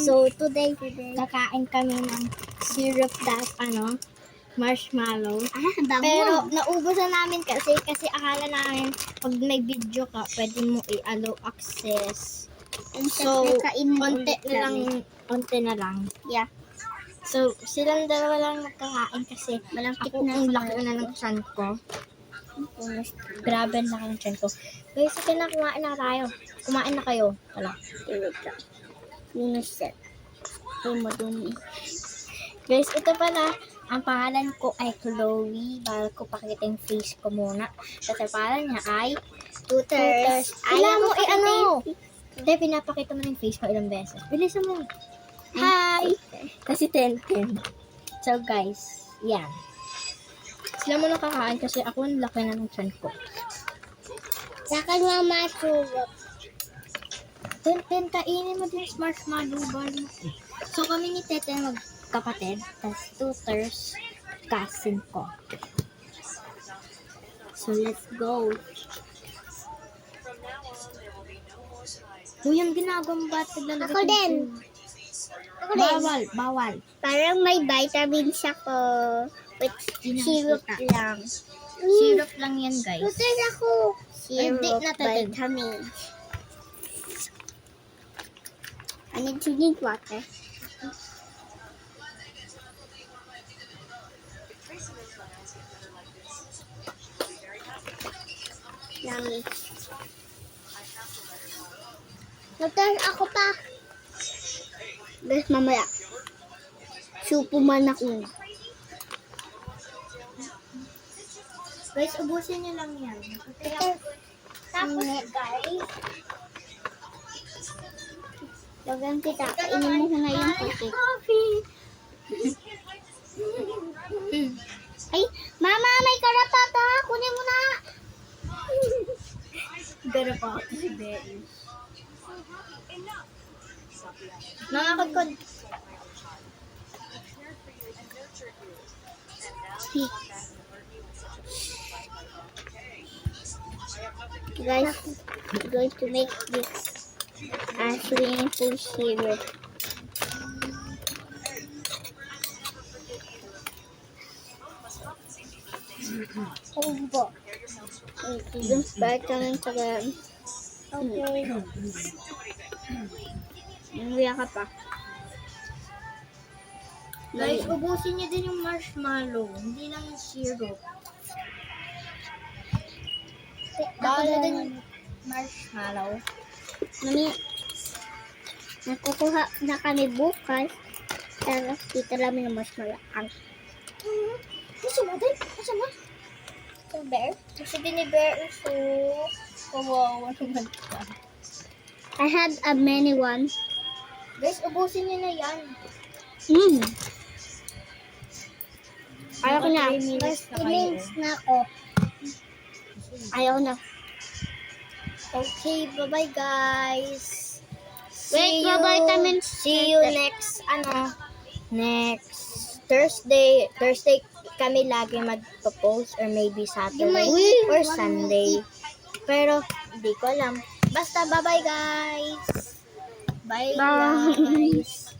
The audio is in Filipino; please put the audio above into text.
So, today, kakain kami ng syrup marshmallow. Pero, naubos na namin kasi akala namin pag may video ka, pwede mo i-allow access. So, konti na lang. Yeah. So, silang dalawa lang magkakain kasi ako ang laki na ng tiyan ko. Grabe ang laki ng tiyan ko. Guys, sige na, kumain na tayo. Kumain na kayo. Wala. Uniset. Madumi. Guys, ito pala, ang pangalan ko ay Chloe. Bago ko pakita yung face ko muna. Kasi pangalan niya ay Tuters. Kailangan mo Hindi, pinapakita mo na yung face ko ilang beses. Bilisan mo. Hi! Kasi 10-10. So guys, yan. Sila mo nakakain kasi ako ang laki na ng tiyan ko. Saka nga masurok. 10-10, kainin mo din marshmallow ball. So kami ni Tete magkapatid. Tapos Tuters, cousin ko. So let's go. Uy, yung ginagawang bata lalagay. Ako din. Bawal. Parang may vitamins ako. With syrup lang. Syrup lang yan, guys. Tuters ako. Syrup, Hindi na tayo. vitamins. I need to drink water. Yummy. Tuters ako pa. Guys, mamaya. Supo man ako. Guys, ubusin niyo lang yan. Tapos, guys, Lagan kita. Kainin mo na yung puti. coffee. Ay, mama, may karapata. Kunin mo na. Gara pa ako si Berry. Nakakagkod. Guys, we're going to make this swimming pool syrup. Obo. Yung vitamin taga. Okay. Umuya ka pa. Guys, ubusin niyo din yung marshmallow. Hindi lang yung syrup. Bawal na din yung marshmallow. Mami, nakukuha na kami bukas. Pero dito lang yung mas malakang. Gusto mo din? Gusto mo? So, Bear? Gusto din ni Bear. So, kawawa naman ka. I had a many one. Guys, ubusin niyo na yan. Ayaw ko na. 3 minutes na kayo. na ako. Ayaw na. Okay, bye-bye guys. Wait, vitamins. See you next Thursday. Thursday kami lagi magpo-post or maybe Saturday or Sunday. Pero hindi ko alam. Basta bye-bye guys. Bye guys.